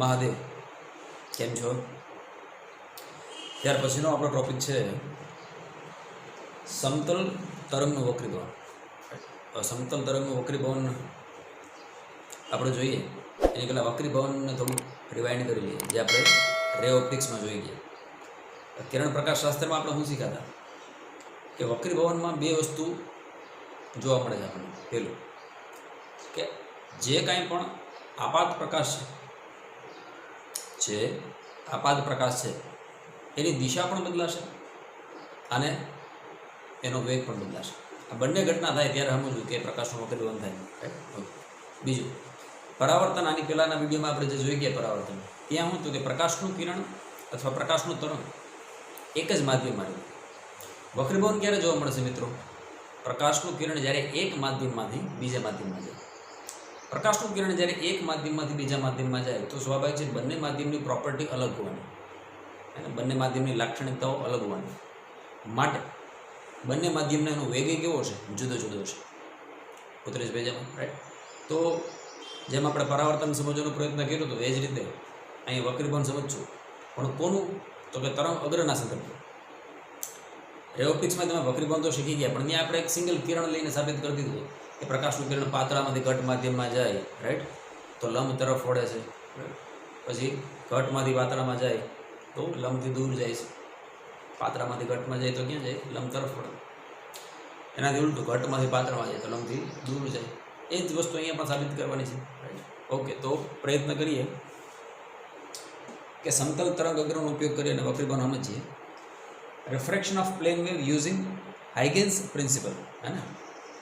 મહાદેવ, કેમ છો? ત્યાર પછીનો આપણો ટોપિક છે સમતલ તરંગનું વક્રીભવન. સમતલ તરંગનું વક્રીભવન આપણે જોઈએ એની પહેલાં વક્રીભવનને થોડું રિવાઇન્ડ કરી લઈએ, જે આપણે રે ઓપ્ટિક્સમાં જોઈ ગયા. કિરણ પ્રકાશ શાસ્ત્રમાં આપણે શું શીખ્યા હતા કે વક્રીભવનમાં બે વસ્તુ જોવા મળે છે આપણને. પહેલું કે જે કાંઈ પણ આપાત પ્રકાશ છે, આપાત પ્રકાશ છે એની દિશા પણ બદલાશે અને એનો વેગ પણ બદલાશે. આ બંને ઘટના થાય ત્યારે સમજવું કે પ્રકાશનું વક્રીભવન થાય. બીજું, પરાવર્તન. આની પહેલાંના વિડીયોમાં આપણે જે જોઈ ગયા પરાવર્તન, ત્યાં શું હતું કે પ્રકાશનું કિરણ અથવા પ્રકાશનું તરંગ એક જ માધ્યમમાં રહ્યું. વક્રીભવન ક્યારે જોવા મળશે મિત્રો? પ્રકાશનું કિરણ જ્યારે એક માધ્યમમાંથી બીજા માધ્યમમાં જાય. પ્રકાશનું કિરણ જ્યારે એક માધ્યમમાંથી બીજા માધ્યમમાં જાય તો સ્વાભાવિક છે બંને માધ્યમની પ્રોપર્ટી અલગ હોવાની અને બંને માધ્યમની લાક્ષણિકતાઓ અલગ હોવાની. માટે બંને માધ્યમનો એનો વેગ કેવો છે? જુદો જુદો છે. ઉતરેશ ભેજામાં, રાઈટ? તો જેમ આપણે પરાવર્તન સમજવાનો પ્રયત્ન કર્યો હતો એ જ રીતે અહીં વક્રીભવન સમજશું, પણ કોનું? તો કે તરંગ અગ્રના સંદર્ભમાં. રે ઓપ્ટિક્સમાં તમે વક્રીભવન તો શીખી ગયા, પણ ત્યાં આપણે એક સિંગલ કિરણ લઈને સાબિત કરી દીધું કે પ્રકાશનું કિરણ પાતળામાંથી ઘટ માધ્યમમાં જાય, રાઈટ? તો લંબ તરફ વળે છે. પછી ઘટમાંથી પાતળામાં જાય તો લંબથી દૂર જાય છે. પાતળામાંથી ઘટમાં જાય તો ક્યાં જાય? લંબ તરફ વળે. એનાથી ઉલટું, ઘટમાંથી પાતળામાં જાય તો લંબથી દૂર જાય. એ જ વસ્તુ અહીંયા પણ સાબિત કરવાની છે, રાઈટ? ઓકે, તો પ્રયત્ન કરીએ કે સમતલ તરંગ અગ્રનો ઉપયોગ કરી અને વક્રીભવન સમજીએ. Refraction of plane wave using Huygens principle, હે ને?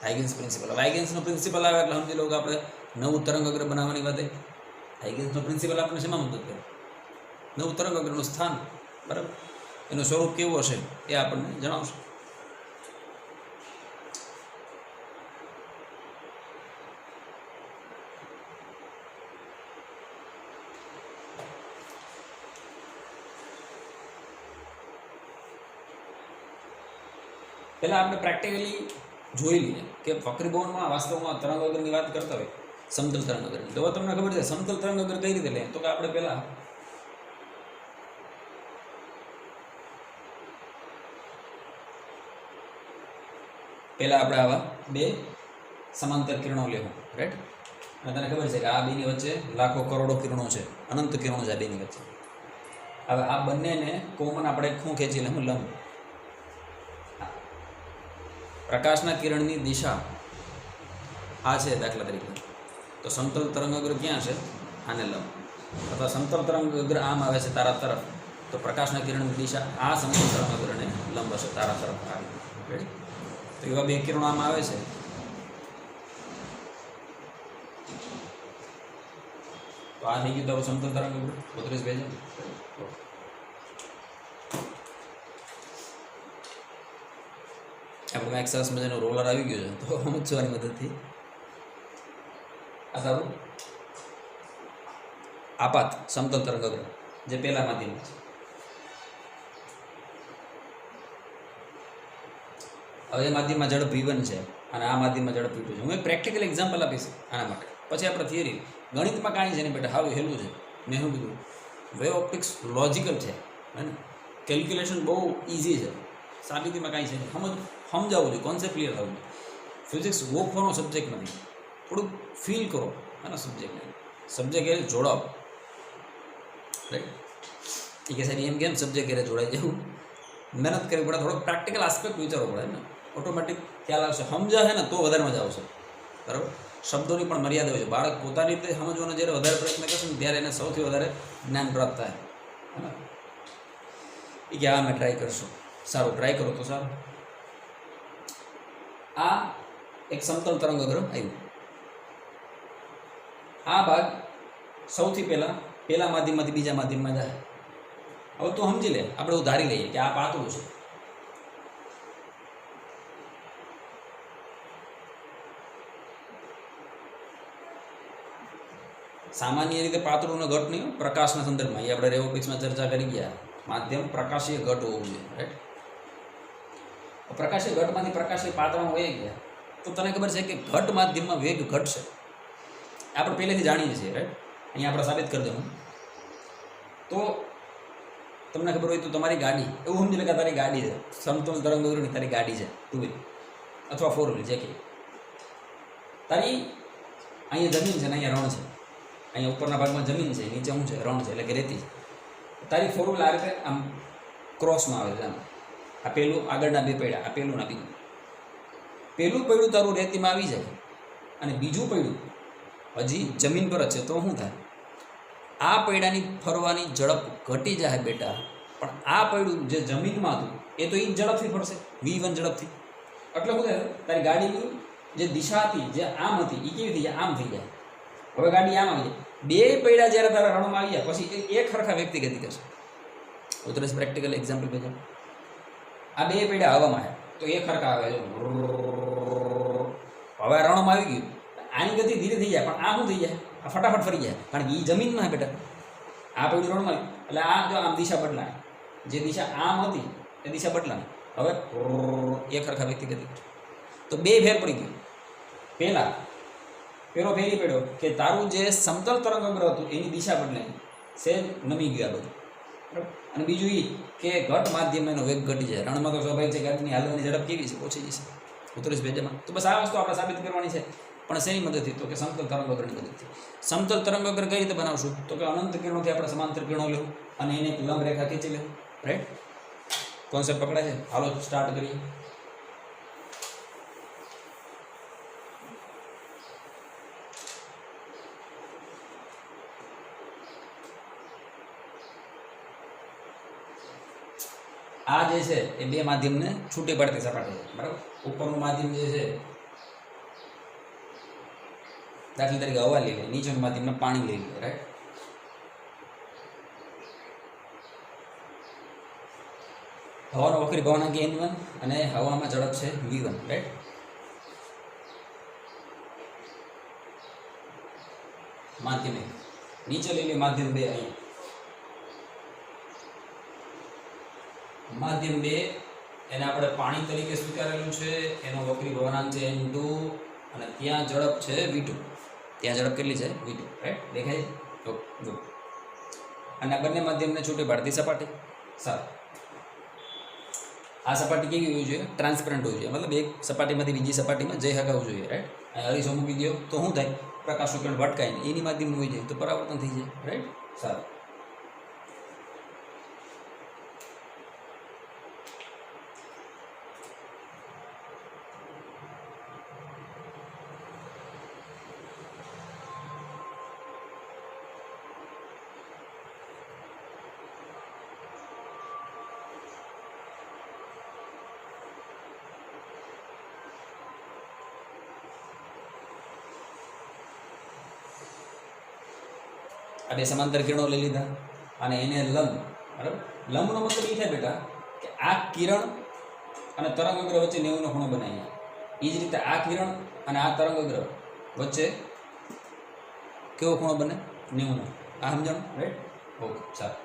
Huygens principle. હવે હાઇગેન્સનો પ્રિન્સિપલ આવે એટલે સમજી લો કે આપણે નવું તરંગ અગ્ર બનાવવાની વાત. હાઇગેન્સનો પ્રિન્સિપલ આપણે શેમાં મદદ કરે? નવું તરંગ અગ્રનું સ્થાન, બરાબર, એનું સ્વરૂપ કેવું હશે એ આપણને જણાવશે. પહેલાં આપણે પ્રેક્ટિકલી જોઈ લઈએ કે વક્રીભવનમાં વાસ્તવમાં તરંગ અગ્રની વાત કરતા હોય, સમતલ તરંગ અગ્રની. તો તમને ખબર છે સમતલ તરંગ અગ્ર કઈ રીતે લે? તો કે આપણે પહેલાં આપણે આવા બે સમાંતર કિરણો લેવું, રાઈટ? અને તને ખબર છે કે આ બેની વચ્ચે લાખો કરોડો કિરણો છે, અનંત કિરણો છે આ બેની વચ્ચે. હવે આ બંનેને કોમન આપણે શું ખેંચી લેવું? લંબ. પ્રકાશના કિરણની દિશા આ છે દાખલા તરીકે, તો સમતલ તરંગ અગ્ર ક્યાં છે? આને લંબ. અથવા સમતલ તરંગ અગ્ર આમ આવે છે તારા તરફ, તો પ્રકાશના કિરણની દિશા આ સમતલ તરંગ અગ્રને લંબ હશે, તારા તરફ આવી. રેડી? તો એવા બે કિરણો આમ આવે છે. તો આ થઈ ગયું તારું સમતલ તરંગ અગ્ર. 32 પેજ. આપણે એક સરસ મજાનું રોલર આવી ગયું છે, તો સમજવાની મદદથી આ તારું આપાત સમતલ તરંગ અગ્ર જે પહેલા માધ્યમ છે. હવે એ માધ્યમમાં ઝડપ v1 છે અને આ માધ્યમમાં ઝડપ v2 છે. હું એક પ્રેક્ટિકલ એક્ઝામ્પલ આપીશ આના માટે, પછી આપણે થિયરી. ગણિતમાં કાંઈ છે નહીં બેટા, હાવ હેલું છે. મેં શું કીધું? વે ઓપ્ટિક્સ લોજિકલ છે, હે ને? કેલ્ક્યુલેશન બહુ ઇઝી છે. સાબિતીમાં કાંઈ છે નહીં. સમજાવવું જોઈએ, કોન્સેપ્ટ ક્લિયર થવું જોઈએ. ફિઝિક્સ ગોખવાનો સબ્જેક્ટ નથી, થોડુંક ફીલ કરો એનો સબ્જેક્ટ નહીં. સબ્જેક્ટ એ જોડાવો, રાઈટ? એ કે સાહેબ એમ કેમ સબ્જેક્ટ એ જોડાઈ જવું? મહેનત કરવી પડે, થોડોક પ્રેક્ટિકલ આસ્પેક્ટ વિચારવો પડે ને. ઓટોમેટિક ખ્યાલ આવશે. સમજાશે ને તો વધારે મજા આવશે, બરાબર? શબ્દોની પણ મર્યાદા હોય છે. બાળક પોતાની રીતે સમજવાનો જ્યારે વધારે પ્રયત્ન કરશે ને ત્યારે એને સૌથી વધારે જ્ઞાન પ્રાપ્ત થાય. એ કે આ મેં ટ્રાય કરશું. સારું, ટ્રાય કરો તો સારું. આ એક સમતલ તરંગ અગ્ર આવ્યું. આ ભાગ સૌથી પહેલા માધ્યમમાંથી બીજા માધ્યમમાં જાય. હવે તો સમજી લે, આપણે ધારી લઈએ કે આ પાતળું છે. સામાન્ય રીતે પાતળું ને ઘટ નહીં, પ્રકાશના સંદર્ભમાં. એ આપણે રે ઓપ્ટિક્સમાં ચર્ચા કરી ગયા. માધ્યમ પ્રકાશીય ઘટ હોવું જોઈએ, રાઈટ? પ્રકાશીય ઘટમાંથી પ્રકાશીય પાતળામાં વહી ગયા તો તને ખબર છે કે ઘટ માધ્યમમાં વેગ ઘટશે. આપણે પહેલેથી જાણીએ છીએ, રાઈટ? અહીંયા આપણે સાબિત કરી દઉં તો તમને ખબર હોય તો તમારી ગાડી એવું સમજી લે કે તારી ગાડી છે, સમતોલ તરંગ વગરની તારી ગાડી છે, ટુ વ્હીલ અથવા ફોર વ્હીલ, જે કે તારી અહીંયા જમીન છે ને અહીંયા રણ છે, અહીંયા ઉપરના ભાગમાં જમીન છે, નીચે શું છે, રણ છે, એટલે કે રેતી છે. તારી ફોર વ્હીલ આ રીતે આમ ક્રોસમાં આવે છે. આમ આ પહેલું આગળના બે પૈડા, આ પહેલું ના બીજું. પહેલું પૈડું તારું રેતીમાં આવી જાય અને બીજું પૈડું હજી જમીન પર જ છે, તો શું થાય? આ પૈડાની ફરવાની ઝડપ ઘટી જાય બેટા, પણ આ પૈડું જે જમીનમાં હતું એ તો એ જ ઝડપથી ફરશે, V1 ઝડપથી. એટલે શું થાય? તારી ગાડીની જે દિશા હતી, જે આમ હતી, એ કેવી થઈ જાય? આમ થઈ જાય. હવે ગાડી આમ આવી જાય. બે પૈડા જ્યારે તારા રણમાં આવી જાય પછી એક સરખા વ્યક્તિ ગતિ કરશે. ઉતરેશ પ્રેક્ટિકલ એક્ઝામ્પલ ભેગા. આ બે પૈડા હવામાં આવ્યા તો એક સરખા આવે છે. હવે રણમાં આવી ગયું, આની ગતિ ધીરે થઈ જાય, પણ આ શું થઈ જાય? આ ફટાફટ ફરી જાય, કારણ કે એ જમીનમાં બેટા. આ પૈડું રણમાં એટલે આ જો આમ દિશા બદલાય, જે દિશા આમ હતી એ દિશા બદલાય. હવે એક સરખા વ્યક્તિ ગતિ કરશે તો બે ફેર પડી ગયું. પેલો ફેરી પડ્યો કે તારું જે સમતલ તરંગ હતું એની દિશા બદલાઈ, સેજ નમી ગયા બધું, બરાબર. અને બીજું એ કે ઘટ માધ્યમ એનો વેગ ઘટી જાય. રણમાં તો સ્વાભાવિક છે, ગાડીની હાલવાની ઝડપ કેવી છે? ઓછી જશે. ઉતરેશ ભેજામાં તો બસ આ વસ્તુ આપણે સાબિત કરવાની છે, પણ શેની મદદથી? તો કે સમતલ તરંગોગ્રની મદદથી. સમતલ તરંગોગ્ર કઈ રીતે બનાવશું? તો કે અનંત કિરણોથી આપણે સમાંતર કિરણો લેવું અને એને એક લંબ રેખા ખેંચી લેવું, રાઈટ? કોન્સેપ્ટ પકડાય છે? હાલો સ્ટાર્ટ કરીએ. આ જે છે એ બે માધ્યમને છૂટી પડતી સપાટી છે, બરાબર. ઉપરનું માધ્યમ જે છે, દાખલા તરીકે હવા લઈ લે, નીચેનું માધ્યમને પાણી લઈ લે, રાઈટ? હવાનો વક્રી ભવનાંક N1 અને હવામાં ઝડપ છે V1, રાઈટ? માધ્યમ એક નીચે લઈ લે, માધ્યમ બે અહીંયા. માધ્યમ બે એને આપણે પાણી તરીકે સ્વીકારેલું છે, એનો વક્રી ભવનાંક છે N2 અને ત્યાં ઝડપ છે V2. ત્યાં ઝડપ કેટલી છે? V2, right? દેખાય છે? ઓકે. અને આ બંને માધ્યમને છૂટી પાડતી સપાટી. સારું, આ સપાટી કેવી હોવી જોઈએ? ટ્રાન્સપરન્ટ હોવી જોઈએ, મતલબ એક સપાટીમાંથી બીજી સપાટીમાં જઈ શકાવું જોઈએ, રાઈટ? અહીં અરીસો મૂકી દો તો શું થાય? પ્રકાશનું કિરણ ભટકાય ને એની માધ્યમ હોવી જોઈએ તો પરાવર્તન થઈ જાય, રાઈટ? સારું. આ બે સમાંતર કિરણો લઈ લીધા અને એને લંબ, બરાબર. લંબનો મતલબ એ થાય બેટા કે આ કિરણ અને તરંગગ્રહ વચ્ચે 90નો ખૂણો બનાવીએ. એ જ રીતે આ કિરણ અને આ તરંગગ્રહ વચ્ચે કેવો ખૂણો બને? 90નો. આ સમજાણું, રાઈટ? ઓકે, સારું.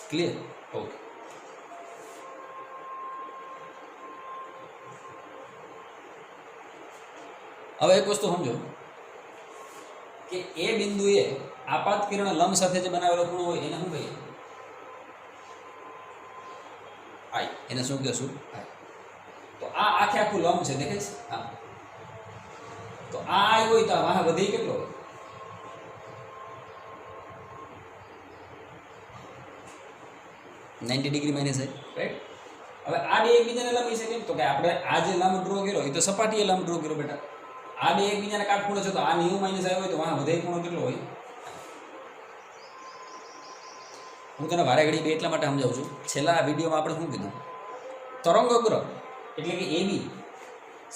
ક્લિયર? ઓકે. હવે એક વસ્તુ સમજો કે એ બિંદુએ આપાત કિરણ લંબ સાથે જે બનાવેલો ખૂણો હોય એને શું કહીએ? આઈ. એને શું કહેશું? આઈ. તો આ આખે આખું લંબ છે, દેખાય છે? હા. તો આ આઈ હોય તો આ વાહ વધી કેટલો હોય? -90 ડિગ્રી માઇનસ આઈ, રાઈટ? હવે આ બે એકબીજાને લંબી છે કેમ? તો કે આપણે આ જે લંબ ડ્રો કર્યો એ તો સપાટીએ લંબ ડ્રો કર્યો બેટા. આ બે એકબીજાને કાટખૂણો છે તો આ 90 માઇનસ આવ્યો હોય તો વાહ વધે ખૂણો કેટલો હોય? હું તને વારે ઘડી બે એટલા માટે સમજાવું છું. છેલ્લા વિડીયોમાં આપણે શું કીધું? તરંગગ્રહ એટલે કે AB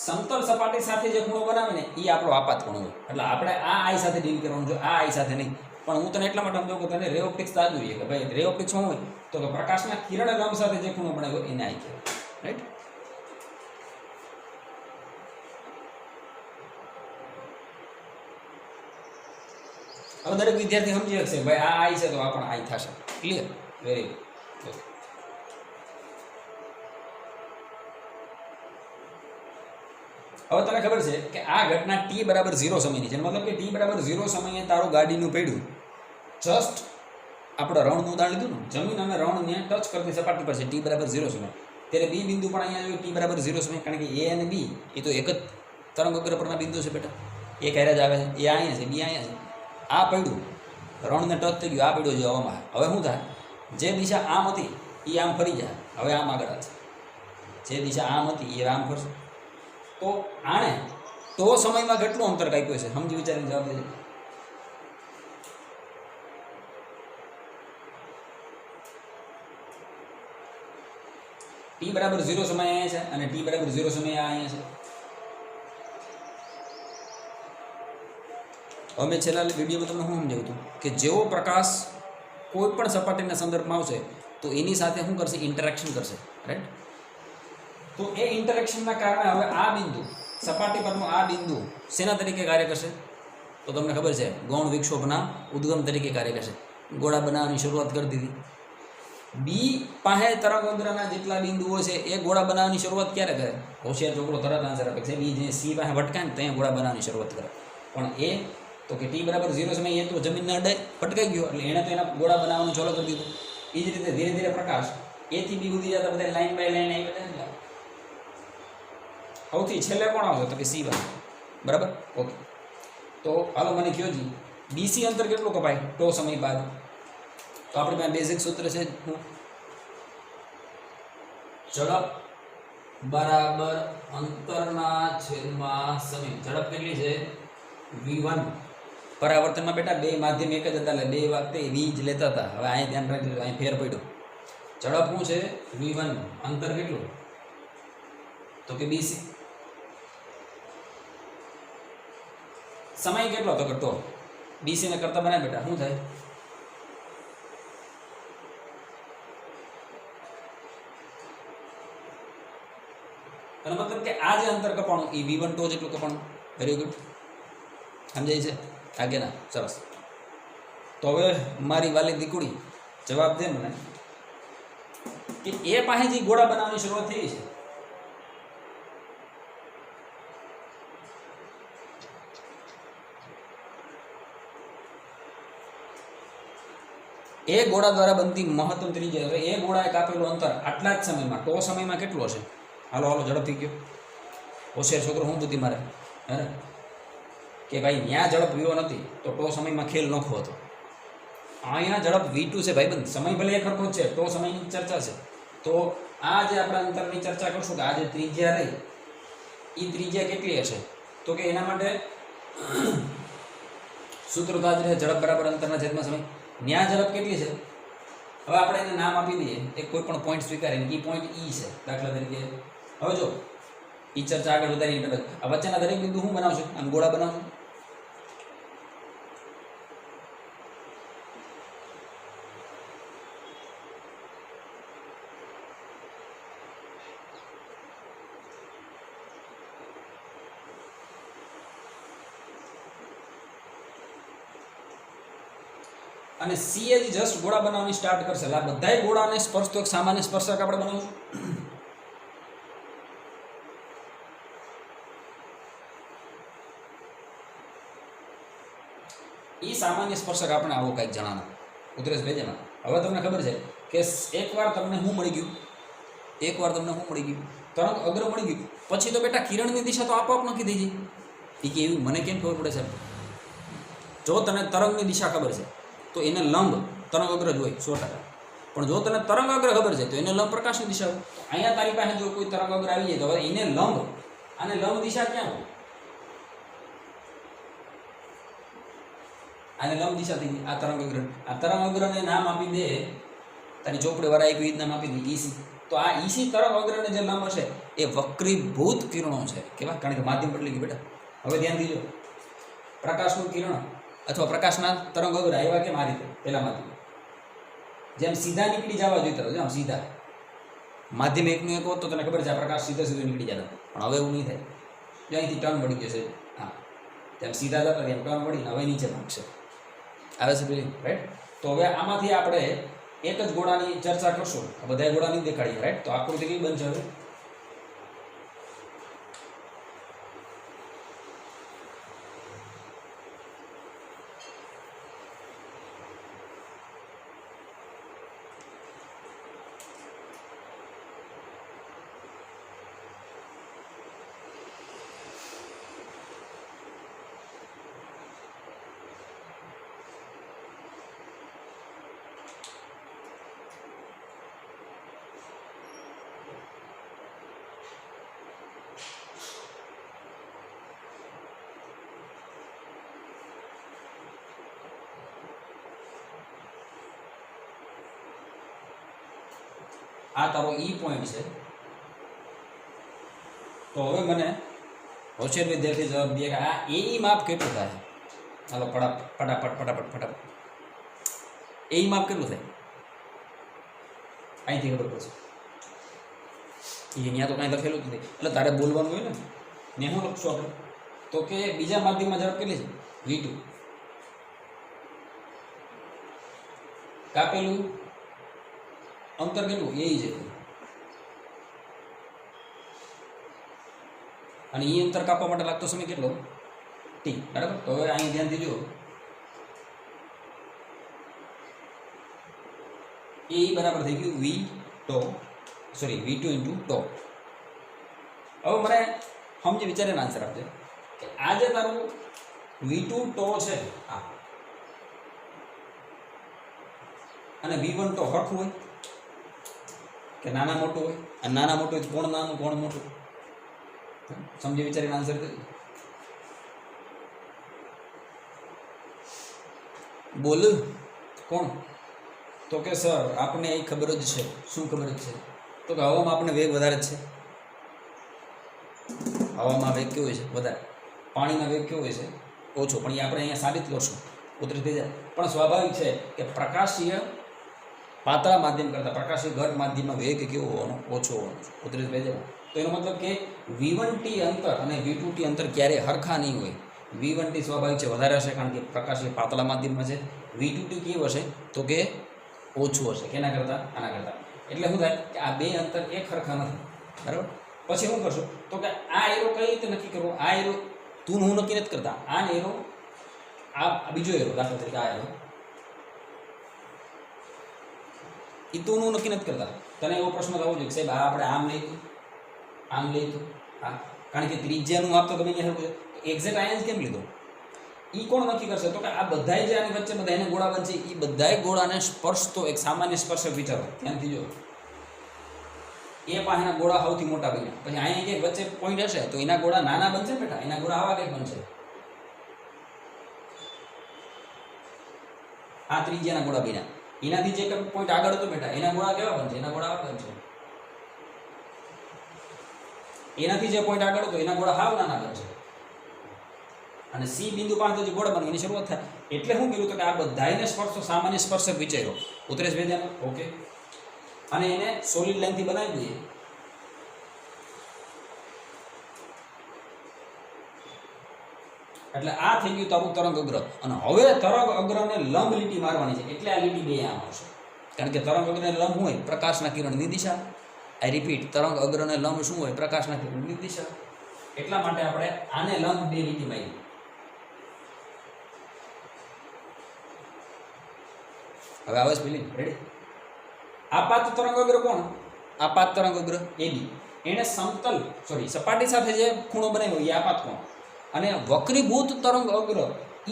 સમતલ સપાટી સાથે જે ખૂણો બનાવે ને એ આપણો આપાત ખૂણો હોય. એટલે આપણે આ આઈ સાથે ડીલ કરવાનું છે, આ આઈ સાથે નહીં. પણ હું તને એટલા માટે સમજાવું કે તને રે ઓપ્ટિક્સ તાજ જોઈએ કે ભાઈ રે ઓપ્ટિક્સ શું હોય? તો કે પ્રકાશના કિરણ લંબ સાથે જે ખૂણો બનાવ્યો એને આઈ કહેવાય, રાઈટ? હવે દરેક વિદ્યાર્થી સમજી શકશે ભાઈ આ આઈ છે તો આ પણ આઈ થશે. ક્લિયર? Very good. હવે તને ખબર છે કે આ ઘટના t બરાબર 0 સમયની છે, મતલબ કે t બરાબર 0 સમયે તારું ગાડીનું પૈડું જસ્ટ આપણે રણનું ઉદાહરણ લીધું ને, જમીન અને રણને ટચ કરતી સપાટી પર છે t બરાબર 0 સમય, ત્યારે બી બિંદુ પણ અહીંયા આવ્યું t બરાબર 0 સમય, કારણ કે એ અને બી એ તો એક જ તરંગ અગ્ર પરના બિંદુ છે બેટા, એક હારે જ આવે છે, એ અહીંયા છે, બી અહીંયા છે. આ પૈડું રણને ટચ થઈ ગયું, આ પૈડું જો હવામાં, હવે શું થાય, જે દિશા આમ હતી એ આમ ફરી જાય, હવે આમ આગળ છે, જે દિશા આમ હતી એ આમ ફરશે. તો આણે તો સમયમાં કેટલું અંતર કાપ્યું છે, સમજી વિચારીને જવાબ દેજો. t બરાબર 0 સમય અહીંયા છે અને t બરાબર 0 સમય અહીંયા છે. હવે મેં છેલ્લા વિડીયોમાં તમને શું સમજાવ્યું હતું કે જેવો પ્રકાશ કોઈ પણ સપાટીના સંદર્ભમાં આવશે તો એની સાથે શું કરશે, ઇન્ટરેક્શન કરશે, રાઈટ. તો એ ઇન્ટરેક્શનના કારણે હવે આ બિંદુ સપાટી પરનું આ બિંદુ શેના તરીકે કાર્ય કરશે, તો તમને ખબર છે ગૌણ વિક્ષોભના ઉદ્ગમ તરીકે કાર્ય કરશે. ગોળા બનાવવાની શરૂઆત કરી દીધી. બી પાસે તરંગઅગ્રના જેટલા બિંદુઓ છે એ ગોળા બનાવવાની શરૂઆત ક્યારે કરે, હોશિયાર છોકરો તરત આન્સર આપે છે, બી જે સી પાસે ભટકાય ને ત્યાં ગોળા બનાવવાની શરૂઆત કરે. પણ એ તો કે t બરાબર 0 સમય એ તો જમીનને અડે ભટકાઈ ગયો એટલે એણે તો એના ગોળા બનાવવાનું ચાલુ કરી દીધું. એ જ રીતે ધીરે ધીરે પ્રકાશ એથી બી સુધી જતા બધા લાઈન બાય લાઈન આવી બધા. સૌથી છેલ્લે કોણ આવશે તો કે સી બને, બરાબર. ઓકે, તો હાલો મને કહો જી બીસી અંતર કેટલું કપાય ટો સમય બાદ, તો આપણી પાસે બેઝિક સૂત્ર છે ઝડપ બરાબર અંતરના છેદમાં સમય. ઝડપ કેટલી છે v1. પરાવર્તનમાં બેટા બે માધ્યમ એક જ હતા એટલે બે વખતે v જ લેતા હતા. હવે અહીં ધ્યાન રાખજો, અહીં ફેર પડ્યો. ઝડપ શું છે v1, અંતર કેટલું તો કે bc. સમય કેટલો તો કે ટો. bc ને કરતા બનાય બેટા શું થાય, અને મતલબ કે આ જે અંતર કપાણું એ v1 ટો જેટલું કપાણું. વેરી ગુડ, સમજાય છે આગે ના, સરસ. તો હવે મારી વાલી દીકુડી જવાબ દે મને કે એ પાસે જે ગોળા બનાવવાની શરૂઆત થઈ છે એ ગોળા દ્વારા બનતી મહત્તમ ત્રિજ્યા, હવે એ ગોળાએ કાપેલું અંતર આટલા જ સમયમાં ટો સમયમાં કેટલું હશે. હાલો હાલો ઝડપથી ગયો, હોશિયાર છોકરો હું બુદ્ધિ મારે હે ને કે ભાઈ ત્યાં ઝડપ v1 નથી તો ટો સમયમાં ખેલ નોખો હતો. અહીંયા ઝડપ v2 છે ભાઈબંધ, સમય ભલે એક સરખો જ છે, ટો સમયની ચર્ચા છે. તો આ જે આપણે અંતરની ચર્ચા કરશું કે આ જે ત્રિજ્યા રહી એ ત્રિજ્યા કેટલી હશે, તો કે એના માટે સૂત્ર તો જ રહે ઝડપ બરાબર અંતરના છેદમાં સમય. ન્યા ઝડપ કેટલી છે, હવે આપણે એને નામ આપી દઈએ એક કોઈ પણ પોઈન્ટ સ્વીકારીને, ઈ પોઈન્ટ ઈ છે દાખલા તરીકે. હવે જો ઈ ચર્ચા આગળ વધારી, આ વચ્ચેના દરેક બિંદુ શું બનાવશું, આમ ગોળા બનાવશું. અને સી એ જસ્ટ ગોળા બનાવવાની સ્ટાર્ટ કરશે એટલે આ બધાય ગોળાને સ્પર્શ તો એક સામાન્ય સ્પર્શક આપણે બનાવશું. એ સામાન્ય સ્પર્શક આપણે આવો કંઈક જણાના ઉતરેશ ભેજેમાં. હવે તમને ખબર છે કે એકવાર તમને શું મળી ગયું, તરંગ અગ્ર મળી ગયું પછી તો બેટા કિરણની દિશા તો આપોઆપ નક્કી થઈ જાય. એ કે એવું મને કેમ ખબર પડે સાહેબ, જો તને તરંગની દિશા ખબર છે તો એને લંબ તરંગ અગ્ર જ હોય 100%. પણ જો તને તરંગ અગ્ર ખબર છે તો એને લંબ પ્રકાશની દિશા હોય. અહીંયા તારી પાસે જો કોઈ તરંગ અગ્ર આવી જાય તો હવે એને લંબ, અને લંબ દિશા ક્યાં હોય, આને લંબ દિશા થઈ ગઈ. આ તરંગ અગ્રને નામ આપી દે, તારી ચોપડી વાળા એક નામ આપી દે ઈસી. તો આ ઈસી તરંગ અગ્રને જે લંબ હશે એ વક્રીભૂત કિરણો છે. કેવા, કારણ કે માધ્યમ બદલી ગયું બેટા. હવે ધ્યાન દીજો, પ્રકાશનું કિરણ અથવા પ્રકાશના તરંગ અગ્ર આવ્યા કેમ આ રીતે, પહેલામાંથી જેમ સીધા નીકળી જવા જોઈતા હતા, આમ સીધા માધ્યમ એકનું એક હોત તો તને ખબર છે આ પ્રકાશ સીધો નીકળી જતા, પણ હવે એવું નહીં થાય. જો અહીંથી ટર્ન મળી જશે, હા તેમ સીધા જતા એમ ટર્ન મળીને હવે નીચે ભાગશે. આવે છે પેલી રાઈટ. તો હવે આમાંથી આપણે એક જ ગોળાની ચર્ચા કરશું, બધા ગોળાની દેખાડીએ રાઈટ. તો આકૃતિ કેવી બનશે હવે, આ તારો ઈ પોઈન્ટ છે. તો હવે મને હોશિયાર વિદ્યાર્થી જવાબ દે કે આ એ માપ કેટલું થાય. ચાલો ફટાફટ એ માપ કેટલું થાય અહીંથી ખબર પડશે. અહીંયા તો કાંઈ લખેલું જ નથી એટલે તારે બોલવાનું હોય ને હું લખશું આપણે તો કે બીજા માધ્યમમાં ઝડપ કેટલી છે V2 કાપેલું અંતર કેટલું એ છે અને એ અંતર કાપવા માટે લાગતો સમય કેટલો T બરાબર. તો હવે અહીં ધ્યાનથી જુઓ એ બરાબર થઈ ગયું V2 ઇન્ટુ ટો. હવે મને સમજી વિચારીને આન્સર આપજે કે આ જે તારું V2 ટો છે આ અને V1 ટો સરખું હોય કે નાના મોટું હોય અને નાના મોટું હોય કોણ નાનું કોણ મોટું સમજી વિચારીને આન્સર કરી બોલ કોણ. તો કે સર આપણને એ ખબર જ છે. શું ખબર જ છે તો કે હવામાં આપણને વેગ વધારે જ છે. હવામાં વેગ કેવો હોય છે વધારે, પાણીમાં વેગ કેવો હોય છે ઓછો. પણ એ આપણે અહીંયા સાબિત કરશું ઉતરી થઈ જાય. પણ સ્વાભાવિક છે કે પ્રકાશીય પાતળા માધ્યમ કરતાં પ્રકાશીય ઘટ માધ્યમમાં વેગ કેવો હોવાનો ઓછો હોવાનો ઉતરી થઈ જાય. તો એનો મતલબ કે V1T અંતર અને V2T અંતર ક્યારેય હરખા નહીં હોય. V1T સ્વાભાવિક છે વધારે હશે કારણ કે પ્રકાશીય પાતળા માધ્યમમાં છે. V2T કેવું હશે તો કે ઓછું હશે કેના કરતાં આના કરતાં. એટલે શું થાય કે આ બે અંતર એક સરખા નથી બરાબર. પછી શું કરશો તો કે આ એરો કઈ રીતે નક્કી કરવો. આ એરો તું હું નક્કી નથી કરતા. આ એરો આ બીજો એરો દાખલા તરીકે આ એરો એ તું હું નક્કી નથી કરતા. તને એવો પ્રશ્ન થવો જોઈએ કે સાહેબ આ આપણે આમ લઈતું હા કારણ કે ત્રિજ્યાનું માપ તો ગમે ત્યાં સરખું છે. એક્ઝેક્ટ આયન્સ કેમ લીધો એ કોણ નક્કી કરશે તો કે આ બધાય જે આની વચ્ચે બધા એને ગોળા બનશે એ બધાય ગોળાને સ્પર્શતો એક સામાન્ય સ્પર્શક વિચારો ધ્યાનથી જો. એ પાસેના ગોળા સૌથી મોટા બન્યા પછી અહીંયા કંઈક વચ્ચે પોઈન્ટ હશે તો એના ગોળા નાના બનશે બેટા. એના ગોળા આવા કંઈક બનશે. આ ત્રિજ્યાના ગોળા બન્યા એનાથી જે કંઈક પોઈન્ટ આગળ હતો બેટા એના ગોળા કેવા બનશે. એના ગોળા આવા બનશે. એનાથી જે પોઈન્ટ આગળ હતો એના ગોળા હાવ નાના બનશે અને C બિંદુ પાસે જે ગોળા બનવું એની શરૂઆત થાય. એટલે શું કર્યું તો કે આ બધાને સ્પર્શો સામાન્ય સ્પર્શક વિચાર્યો ઉતરેશ ભેજાનો ઓકે. અને એને સોલિડ લાઈનથી બનાવી દઈએ. એટલે આ થઈ ગયું તારું તરંગ અગ્ર. અને હવે તરંગ અગ્રને લંબ લીટી મારવાની છે એટલે આ લીટી બે આમ આવશે. કારણ કે તરંગ અગ્રને લંબ હોય પ્રકાશના કિરણની દિશા. આઈ રિપીટ તરંગ અગ્રને લંબ શું હોય પ્રકાશના કિરણની દિશા. એટલા માટે આપણે આને લંબ બે લીટી મારી. હવે આવે સ્પેલિંગ રેડી. આપાત તરંગ અગ્ર કોણ. આપાત તરંગ અગ્ર AB એને સમતલ સપાટી સાથે જે ખૂણો બનાવ્યો એ આપાત કોણ. અને વક્રીભૂત તરંગ અગ્ર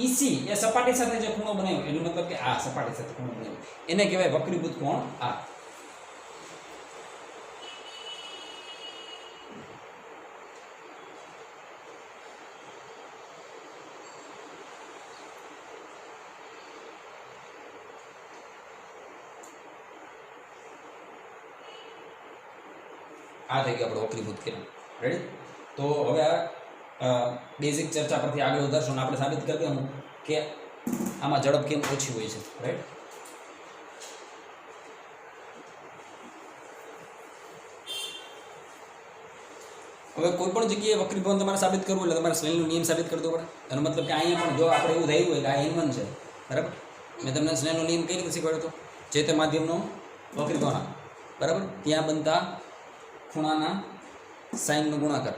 EC એ સપાટી સાથે જે ખૂણો બનાવ્યો એનો મતલબ કે આ સપાટી સાથે ખૂણો બનાવ્યો એને કહેવાય વક્રીભૂત કોણ. આ થઈ ગયું આપણે વક્રીભૂત કિરણ રેડી. તો હવે બેઝિક ચર્ચા પરથી આગળ વધારશું આપણે સાબિત કરી દેવાનું કે આમાં ઝડપ કેમ ઓછી હોય છે રાઈટ. હવે કોઈ પણ જગ્યાએ વક્રીભવન તમારે સાબિત કરવું એટલે તમારે સ્નેલનો નિયમ સાબિત કરી દેવો પડે. એનો મતલબ કે અહીંયા પણ જો આપણે એવું થયું હોય કે આ N1 છે બરાબર. મેં તમને સ્નેલનો નિયમ કઈ રીતે શીખવાડ્યો હતો. જે તે માધ્યમનો વક્રીભવન બરાબર ત્યાં બનતા ખૂણાના સાઇનનો ગુણાકાર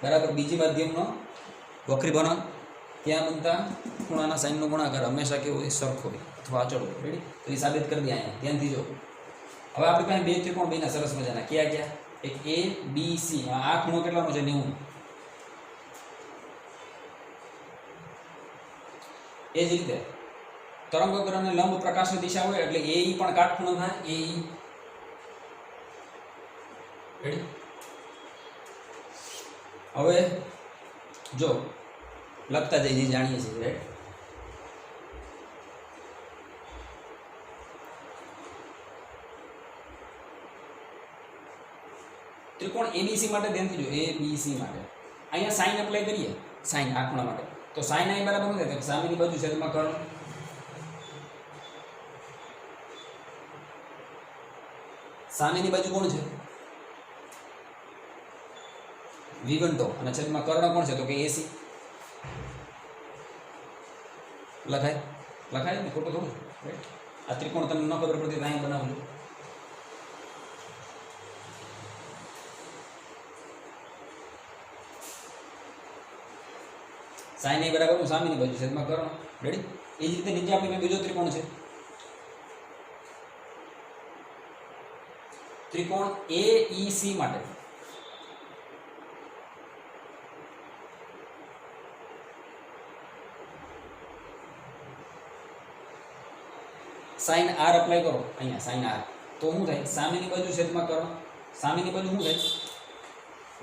બરાબર. બીજી માધ્યમનો વક્રીભવન ત્યાં બનતા ખૂણાના સાઇનનો ગુણાકાર હંમેશા કેવો હોય સરખો હોય અથવા અચળ હોય રેડી. તો એ સાબિત કરી દે અહીંયા ધ્યાનથી જો. હવે આપણી પાસે બે ત્રિકોણ બન્યા સરસ મજાના. ક્યાં ક્યાં એક ABC. આ ખૂણો કેટલાનો છે 90. એ જ રીતે તરંગ અગ્રને લંબ પ્રકાશની દિશા હોય એટલે AE પણ કાટખૂણો થાય. AE ready. હવે જો લખતા જઈએ જાણીએ છીએ રાઈટ. ત્રિકોણ એબીસી માટે ધ્યાનથી જો, એબીસી માટે અહીંયા સાઈન એપ્લાય કરીએ, સાઈન આ ખૂણા માટે, તો સાઈન આઈ બરાબર શું થાય? સામેની બાજુ છેદમાં કર્ણ. સામેની બાજુ કોણ છે? V1 તો, અને છેદમાં કર્ણ કોણ છે? તો કે AC. લખાય લખાય ને, ખોટું થોડું. આ ત્રિકોણ તમને ન ખબર પડતી તો અહીં બનાવજો. સાઈન એ બરાબર હું સામેની બાજુ છેદમાં કર્ણ. રેડી? એ જ રીતે નીચે આપણી બીજો ત્રિકોણ છે, ત્રિકોણ AEC માટે સાઈન R એપ્લાય કરો અહીંયા, સાઈન R, તો શું થાય? સામેની બાજુ છેદમાં કર્ણ. સામેની બાજુ શું થાય?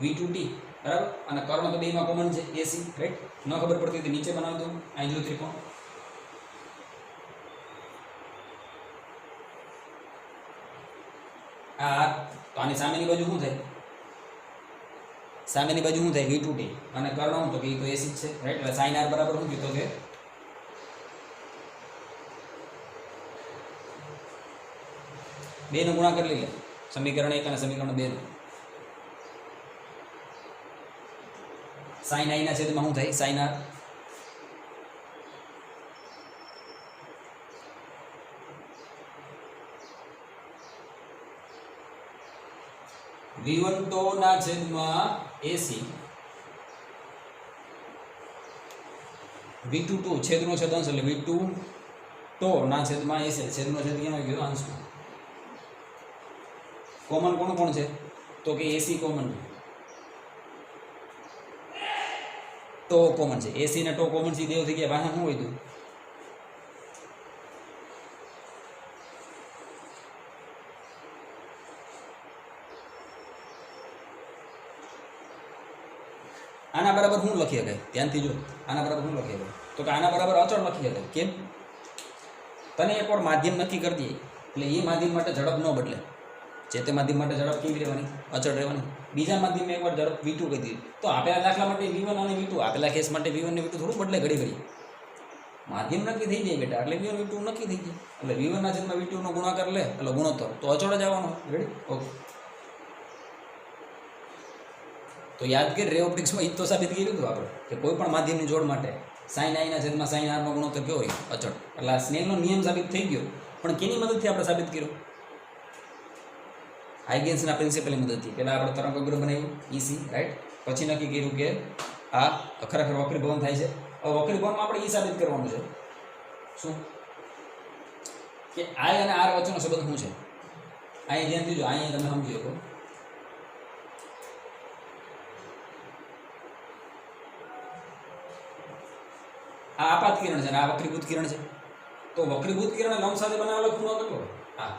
V2T બરાબર, અને કર્ણ તો બેમાં કોમન છે, AC. રાઈટ? ન ખબર પડતી તો નીચે બનાવી દો. અહીં જો ત્રિકોણ આ, તો આની સામેની બાજુ શું થાય? સામેની બાજુ શું થાય? V2T, અને કર્ણ હું તો કે AC જ છે. રાઈટ? એટલે સાઈન R બરાબર શું કીધું કે બે નો ગુણાકાર લઈ લે, સમીકરણ 1 અને સમીકરણ 2 નું. સાઈન આઈ ના છેદમાં શું થાય? Sine R. V1 તો ના છેદમાં AC, V2 તો છેદનો છેદાંશ એટલે V2 તો ના છેદમાં AC, છેદનો છેદ ક્યાં આવી ગયો? અંશમાં. કોમન કોણ કોણ છે? તો કે AC કોમન, ટો કોમન છે. AC ને ટો કોમન છે, દેવ થઈ ગયા. વાહ, શું હોય તું? આના બરાબર શું લખી શકાય? ધ્યાનથી જો, આના બરાબર શું લખી શકાય? તો કે આના બરાબર અચળ લખી શકાય. કેમ? તને એકવાર માધ્યમ નક્કી કરી દઈએ એટલે એ માધ્યમ માટે ઝડપ ન બદલે. જે તે માધ્યમ માટે ઝડપ કેવી રહેવાની? અચળ રહેવાની. બીજા માધ્યમમાં એકવાર ઝડપ V2 કહી દીધી, તો આપેલા દાખલા માટે V1 અને V2, આપેલા કેસ માટે V1 ને V2 થોડું બદલે ઘડી ઘડી. માધ્યમ નક્કી થઈ જાય બેટા, એટલે V1 V2 નક્કી થઈ જાય. એટલે V1 ના છેદમાં V2 નો ગુણાકાર લે એટલે ગુણોત્તર, તો અચળ જ આવવાનો. રેડી? ઓકે. તો યાદ કરી, રે ઓપ્ટિક્સમાં એ તો સાબિત કર્યું હતું આપણે કે કોઈ પણ માધ્યમની જોડ માટે સાઈન આઈ ના છેદમાં સાઈન આર નો ગુણોત્તર કયો હોય? અચળ. એટલે આ સ્નેલનો નિયમ સાબિત થઈ ગયો, પણ કેની મદદથી આપણે સાબિત કર્યું? હાઇગેન્સના પ્રિન્સિપલની મદદથી. પહેલાં આપણે તરંગ અગ્ર બનાવ્યું EC. રાઈટ? પછી નક્કી કર્યું કે આ ખરેખર વક્રીભવન થાય છે. હવે વક્રીભવનમાં આપણે એ સાબિત કરવાનું છે શું? કે I અને R વચ્ચેનો સંબંધ શું છે? અહીં ધ્યાનથી જો, અહીં તમે સમજી શકો. આ આપાત કિરણ છે અને આ વક્રીભૂત કિરણ છે. તો વક્રીભૂત કિરણ લંબ સાથે બનાવેલો ખૂણો કેટલો? હા,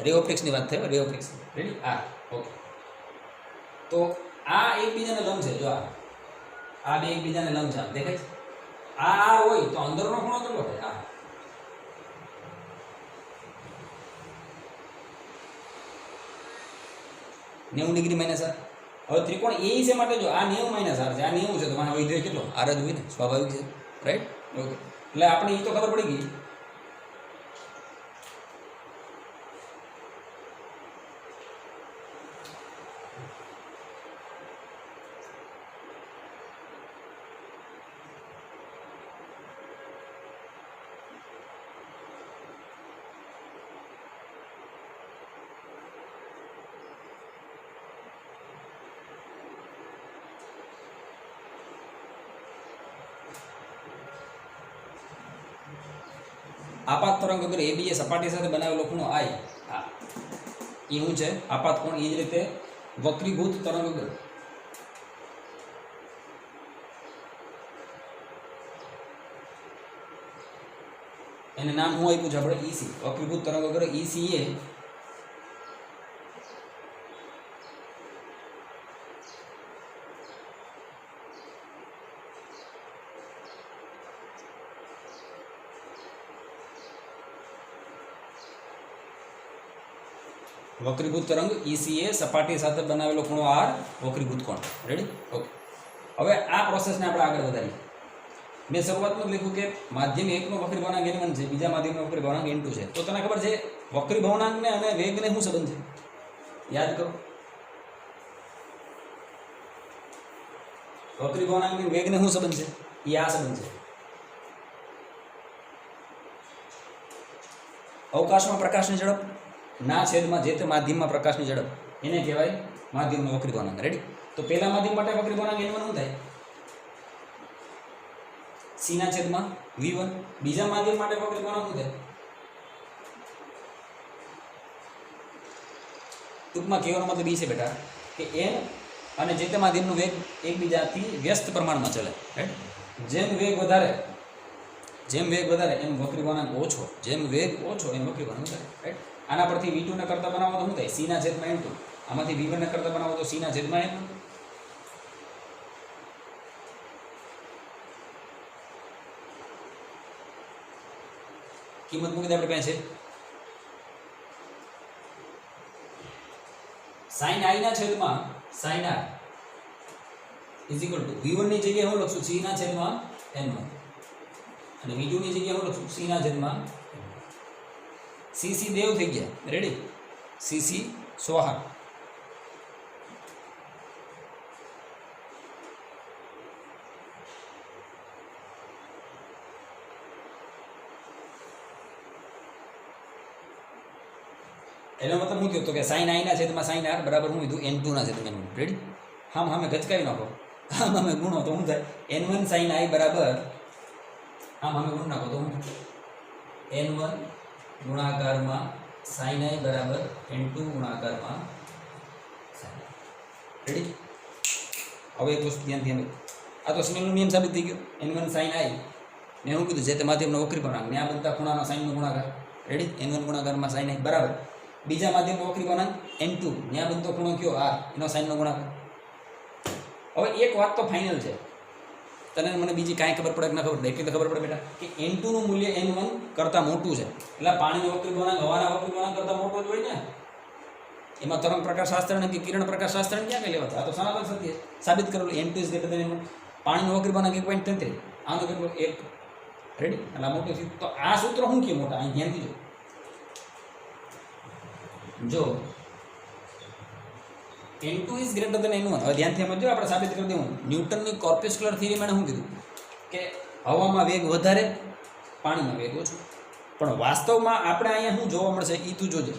રે ઓપ્ટિક્સની વાત થઈ. રે ઓપ્ટિક્સ. રેડી? આ ઓકે. તો આ એકબીજાને લંબ છે. જો આ બે એકબીજાને લંબ છે. દેખાય છે? આ R હોય તો અંદરનો ખૂણો કેટલો થાય? આ 90 ડિગ્રી માઇનસ R. હવે ત્રિકોણ AEC માટે જો આ 90 માઇનસ R છે, આ 90 છે, તો મારે વિધેય કેટલો? R જ હોય ને, સ્વાભાવિક છે. રાઈટ? ઓકે. એટલે આપણે એ તો ખબર પડી ગઈ. આપાત તરંગ અગર AB એ સપાટી સાથે બનાવેલો ખૂણો I, આ એ શું છે? આપાત કોણ. એ જ રીતે વક્રીભૂત તરંગ અગર એને નામ શું આપ્યું છે આપણે? EC. વક્રીભૂત તરંગ અગર EC એ વક્રીભૂત તરંગ ECA સપાટી સાથે બનાવેલો ખૂણો R વક્રીભૂત કોણ. રેડી? ઓકે. હવે આ પ્રોસેસને આપણે આગળ વધારીએ. મેં શરૂઆતમાં જ લખ્યું કે માધ્યમ 1 નો વક્રી ભવનાંક n1 છે, બીજા માધ્યમનો વક્રી ભવનાંક n2 છે. તો તને ખબર છે વક્રી ભવનાંકને અને વેગને શું સંબંધ છે? યાદ કરો. વક્રી ભવનાંકને વેગને શું સંબંધ છે? એ આ સંબંધ છે. અવકાશમાં પ્રકાશની ઝડપ ના છેદમાં જે તે માધ્યમમાં પ્રકાશની ઝડપ એને કહેવાય માધ્યમનો વક્રી ભવનાંક. રેડી? તો પહેલા માધ્યમ માટે વક્રી ભવનાંક n1 શું થાય? c ના છેદમાં v1. બીજા માધ્યમ માટે વક્રી ભવનાંક શું થાય? ટૂંકમાં કહેવાનો મતલબ એ છે બેટા કે n અને જે તે માધ્યમનો વેગ એકબીજાથી વ્યસ્ત પ્રમાણમાં ચલે. રાઈટ? જેમ વેગ વધારે એમ વક્રી ભવનાંક ઓછો, જેમ વેગ ઓછો એમ વક્રી ભવનાંક વધારે. રાઈટ? આના પરથી v2 ને કરતા બનાવો તો શું થાય? c ના છેદમાં n2. આમાંથી v1 ને કરતા બનાવો તો c ના છેદમાં n1. કિંમત મૂકી દે આપણે પાસે sin i ના છેદમાં sin r is equal to v1 ની જગ્યાએ હું લખશું c ના છેદમાં n1 અને v2 ની જગ્યાએ હું લખશું c ના છેદમાં cc દેવ થઈ ગયા. રેડી? cc સોહા. એનો મતલબ શું થયો તો કે sin i ના છેદમાં sin r બરાબર શું કીધું? n2 ના છેદમાં n1. રેડી? હામે ગચકાવી નાખો. હામે ગુણો તો શું થાય? n1 sin i બરાબર હામે ગુણ નાખો તો શું? n1 ગુણાકારમાં sin i બરાબર n2 ગુણાકારમાં sin i. રેડી? હવે એક વસ્તુ ધ્યાનથી અમે આ તો સ્નેલનો નિયમ સાબિત થઈ ગયો. n1 sin i ને શું કીધું? જે તે માધ્યમનો વક્રી ભવનાંક ને આ બધા ખૂણાનો sin નો ગુણાકાર. રેડી? n1 ગુણાકારમાં sin i બરાબર બીજા માધ્યમનો વક્રી ભવનાંક n2 ન્યા બનતો ખૂણો કયો? r એનો sin નો ગુણાકાર. હવે એક વાત તો ફાઇનલ છે, તને મને બીજી કાંઈ ખબર પડે કે ના ખબર પડે? એટલી તો ખબર પડે બેટા કે n2 નું મૂલ્ય n1 કરતાં મોટું છે. એટલે પાણીનો વક્રી ભવનાંક હવાના વક્રી ભવનાંક કરતાં મોટો જ હોય ને. એમાં તરંગ પ્રકાશ શાસ્ત્ર કે કિરણ પ્રકાશ શાસ્ત્ર ક્યાં કઈ લેવા? આ તો સનાતન સત્ય સાબિત કરેલું. n2 is greater than n1. પાણીનો વક્રી ભવનાંક 1.33, આનો કેટલો? 1. રેડી? એટલે આ મોટું છે. તો આ સૂત્ર શું કે મોટા? અહીં ધ્યાનથી જો n2 is greater than n1. હવે ધ્યાનથી સમજો, આપણે સાબિત કરી દઉં. ન્યૂટનની કોર્પ્યુસ્ક્યુલર થિયરીમાં શું કીધું કે હવામાં વેગ વધારે, પાણીમાં વેગ ઓછો. પણ વાસ્તવમાં આપણે અહીંયા શું જોવા મળશે એ તું જોજે.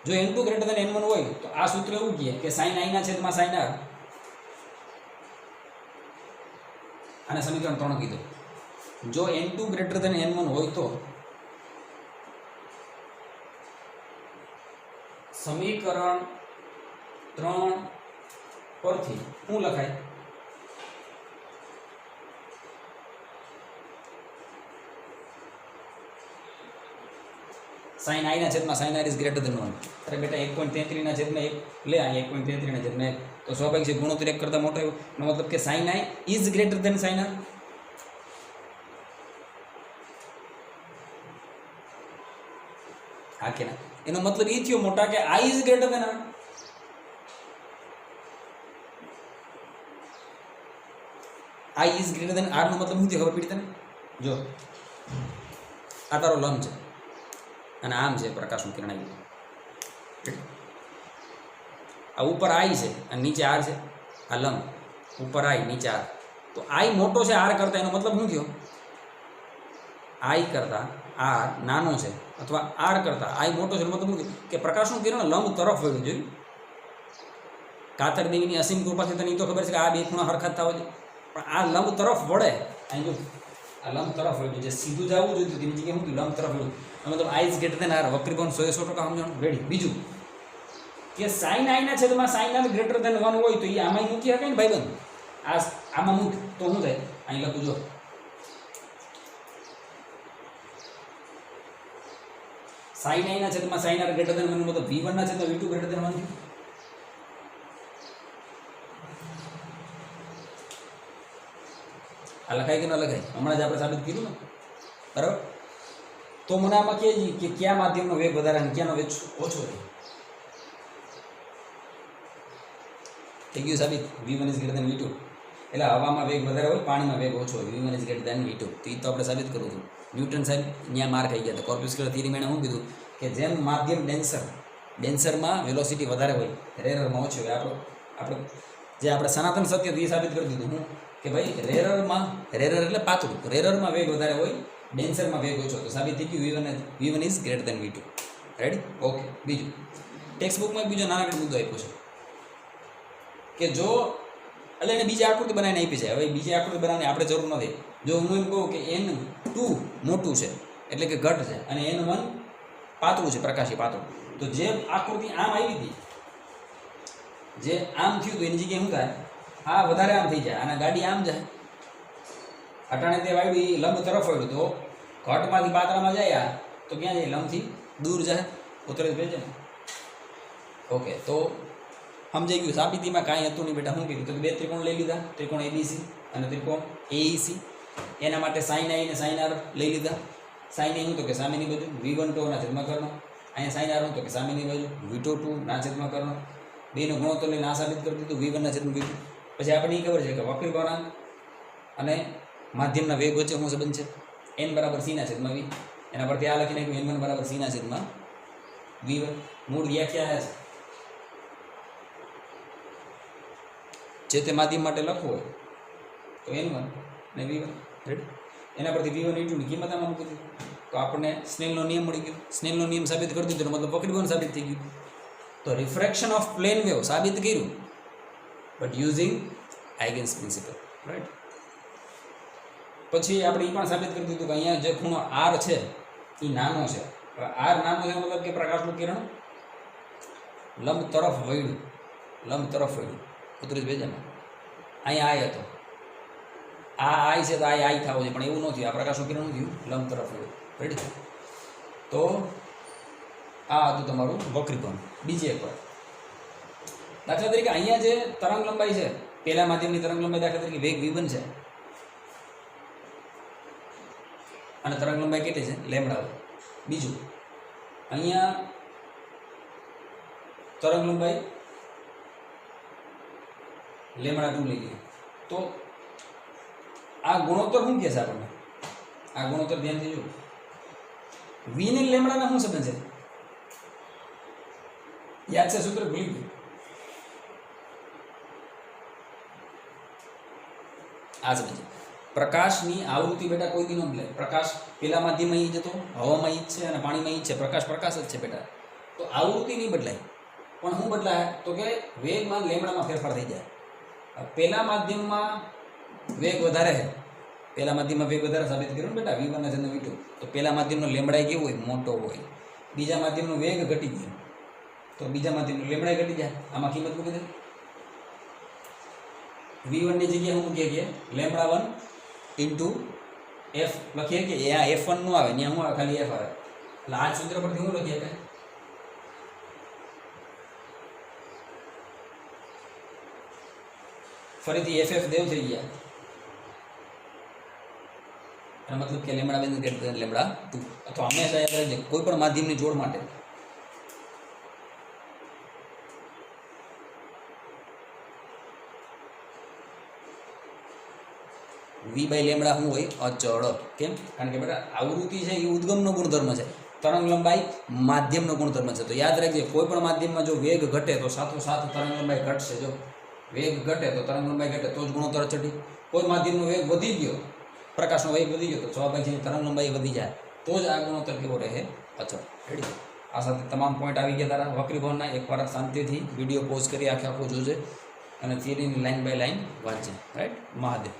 જો n2 ગ્રેટર દેન n1 હોય તો આ સૂત્ર એવું કહે કે sin i ના છેદમાં sin r. આને સમીકરણ 3 કીધું. જો n2 ગ્રેટર દેન n1 હોય તો સમીકરણ 3 પરથી શું લખાય? sin i ના છેદમાં sin r is greater than 1. અરે બેટા 1.33 ના છેદમાં 1 લે, આ 1.33 ના છેદમાં 1 તો સ્વાભાવિક છે ગુણોત્તર 1 કરતાં મોટો. એનો મતલબ કે sin i is greater than sin r. હા કે ના? એનો મતલબ એ થયો મોટા કે i is greater than r. i is greater than r નો મતલબ શું થયો ખબર પડી તને? જો આ તારો લંબ છે અને આમ છે પ્રકાશનું કિરણ આવી. આ ઉપર i છે અને નીચે r છે. આ લંબ ઉપર i નીચે r. તો i મોટો છે r કરતા, એનો મતલબ શું થયો? i કરતા r નાનો છે અથવા r કરતા i મોટો છે. મતલબ શું કે પ્રકાશનું કિરણ લંબ તરફ વળવું જોઈએ. કાતર દેવીની અસીમ કૃપાથી તને એ તો ખબર છે કે આ બે ખૂણા હરખા થવા જોઈએ, પણ આ લંબ તરફ વળે. અહીં જો આ લંબ તરફ વળ્યું, જે સીધું જવું જોઈએ તેની જગ્યાએ શું લંબ તરફ વળ્યું. મતલબ i is greater than r. વક્રીભવન 100% સમજણ રેડી. બીજું કે sin i ના છેદમાં sin r ગ્રેટર દેન 1 હોય તો એ આમાં મૂકી શકાય ને ભાઈબંધ? આમાં મૂક તો શું થાય? અહીં લખું જો sin i ના છેદમાં sin r ગ્રેટર દેન 1 મતલબ v1 ના છેદમાં v2 ગ્રેટર દેન 1. આ લખાય કે ન લખાય? હમણાં જ આપણે સાબિત કર્યું ને, બરાબર? તો મને આમાં કે કયા માધ્યમનો વેગ વધારે અને ક્યાંનો વેગ ઓછો છે? થઈ ગયું સાબિત v1 is greater than v2. એટલે હવામાં વેગ વધારે હોય, પાણીમાં વેગ ઓછો હોય, v1 is greater than v2. તો એ તો આપણે સાબિત કરવું હતું. ન્યૂટન સાહેબ ત્યાં માર ખાઈ ગયા હતા. કોર્પ્યુસ્ક્યુલર થિયરીમાં એણે શું કીધું કે જેમ માધ્યમ ડેન્સરમાં વેલોસિટી વધારે હોય, રેરરમાં ઓછી હોય. આપણે જે આપણે સનાતન સત્ય હતું એ સાબિત કરી દીધું હું કે ભાઈ રેરર એટલે પાતળું, રેરરમાં વેગ વધારે હોય, ડેન્સરમાં વેગ ઓછો. તો સાબિત થઈ ગયું v1 is greater than v2. Ready? Okay. બીજું ટેક્સ્ટ બુકમાં એક બીજો નાનકડો મુદ્દો આપ્યો છે કે જો એટલે એને બીજી આકૃતિ બનાવીને આપી છે. હવે બીજી આકૃતિ બનાવવાની આપણે જરૂર નથી. જો હું એમ કહું કે n2 મોટું છે એટલે કે ઘટ છે અને n1 પાતળું છે, પ્રકાશી પાતળું, તો જે આકૃતિ આમ આવી હતી, જે આમ થયું હતું એની જગ્યાએ શું થાય, આ વધારે આમ થઈ જાય અને ગાડી આમ જાય. અટાણે તે વાળ્યું એ લંબ તરફ વાળ્યું તો ઘટમાંથી પાતળામાં જાય આ તો ક્યાં જાય, લંબથી દૂર જાય. ઉતરે ભેજે ને. ઓકે. તો સમજાઈ ગયું. સાબિતીમાં કાંઈ હતું નહીં બેટા. શું કીધું તો બે ત્રિકોણ લઈ લીધા, ત્રિકોણ એબીસી અને ત્રિકોણ એઈસી. એના માટે સાઇન આઈ અને સાઇન આર લઈ લીધા. સાઇન આઈ શું તો કે સામેની બાજુ v1 ના છેદમાં કરનો, અહીંયા સાઇન આર શું તો કે સામેની બાજુ v2 ના છેદમાં કરનો. બેનો ગુણોત્તર લઈને આ સાબિત કરી દીધું v1 ના છેદમાં v2. પછી આપણને એ ખબર છે કે વક્રી કોણાંક અને માધ્યમના વેગ વચ્ચે શું સંબંધ છે, n બરાબર c ના છેદમાં v. એના પરથી આ લખી નાખ્યું n1 બરાબર c ના છેદમાં v1. મૂળ વ્યાખ્યા જે તે માધ્યમ માટે લખવું હોય તો n1 ને v1. રેડી? એના પરથી v1 ની કિંમત આમાં મૂકી દીધી તો આપણને સ્નેલનો નિયમ મળી ગયો. સ્નેલનો નિયમ સાબિત કરી દીધો મતલબ વક્રીકોણ સાબિત થઈ ગયું. તો રિફ્રેક્શન ઓફ પ્લેન વેવ સાબિત કર્યું, બટ યુઝિંગ આઇગન્સ પ્રિન્સિપલ. રાઈટ? પછી આપણે એ પણ સાબિત કરી દીધું કે અહીંયા જે ખૂણો r છે એ નાનો છે. r નાનો છે મતલબ કે પ્રકાશનું કિરણ લંબ તરફ વળ્યું. ઉતરી ભેજામાં અહીંયા આઈ હતો, આ આઈ છે તો આઈ થવો છે, પણ એવું નથી. આ પ્રકાશનું કિરણ થયું લંબ તરફ વળ્યું. રેડી? તો આ હતું તમારું વક્રીકોણ. બીજી એક વાત, દાખલા તરીકે અહીંયા જે તરંગ લંબાઈ છે, પહેલા માધ્યમની તરંગ લંબાઈ દાખલા તરીકે વેગ v1 છે અને તરંગ લંબાઈ કેટલી છે, લેમ્બડા. બીજું અહીંયા તરંગ લંબાઈ લેમ્બડા 2 લઈ લઈએ તો આ ગુણોત્તર શું કહે છે આપણને? આ ગુણોત્તર ધ્યાનથી જો. v ને લેમ્બડાના શું સંબંધ છે? યાદ છે સૂત્ર? ભૂલી ગયું. આ સમજ. પ્રકાશની આવૃત્તિ બેટા કોઈ દી ન બદલાય. પ્રકાશ પેલા માધ્યમમાં ઈ જતો, હવામાં ઈ જ છે અને પાણીમાં ઈ જ છે. પ્રકાશ જ છે બેટા. તો આવૃત્તિ નહીં બદલાય, પણ શું બદલાય તો કે વેગમાં લેમ્બડામાં ફેરફાર થઈ જાય. પહેલા માધ્યમમાં વેગ વધારે છે, પહેલા માધ્યમમાં વેગ વધારે સાબિત કર્યું ને બેટા v1 ના છેદમાં v2. તો પહેલા માધ્યમનો લેમ્બડા કેવો હોય, મોટો હોય. બીજા માધ્યમનો વેગ ઘટી ગયો તો બીજા માધ્યમનો લેમ્બડા ઘટી જાય. આમાં કિંમત મૂકી દે. v1 ની જગ્યાએ શું મૂકીએ કે લેમ્બડા 1 ઇન્ટુ f લખીએ કે આ f1 નું આવે, ત્યાં શું આવે, ખાલી f આવે. એટલે આ સૂત્ર પરથી શું લખીએ કે ફરીથી ff દેવ થઈ ગયા. એનો મતલબ કે લેમ્બડા 1 ગ્રેટર ધેન લેમ્બડા 2. અથવા હંમેશા યાદ રાખજો કોઈ પણ માધ્યમની જોડ માટે v બાય લેમ્બડા શું હોય, અચળ. કેમ? કારણ કે બેટા આવૃત્તિ છે એ ઉદ્ગમનો ગુણધર્મ છે, તરંગ લંબાઈ માધ્યમનો ગુણધર્મ છે. તો યાદ રાખજે કોઈ પણ માધ્યમમાં જો વેગ ઘટે તો સાથોસાથ તરંગ લંબાઈ ઘટશે. જો વેગ ઘટે તો તરંગ લંબાઈ ઘટે તો જ ગુણોત્તર અચળ. કોઈ માધ્યમનો વેગ વધી ગયો, પ્રકાશનો વેગ વધી ગયો તો સ્વાભાવિક તરંગ લંબાઈ વધી જાય તો જ આ ગુણોત્તર કેવો રહે, અચળ. રેડી? આ સાથે તમામ પોઈન્ટ આવી ગયા તારા વક્રીકોણના. એકવાર શાંતિથી વિડીયો પોઝ કરી આખો જોજે અને થિયરીની લાઈન બાય લાઈન વાંચજે. રાઈટ? મહાદેવ.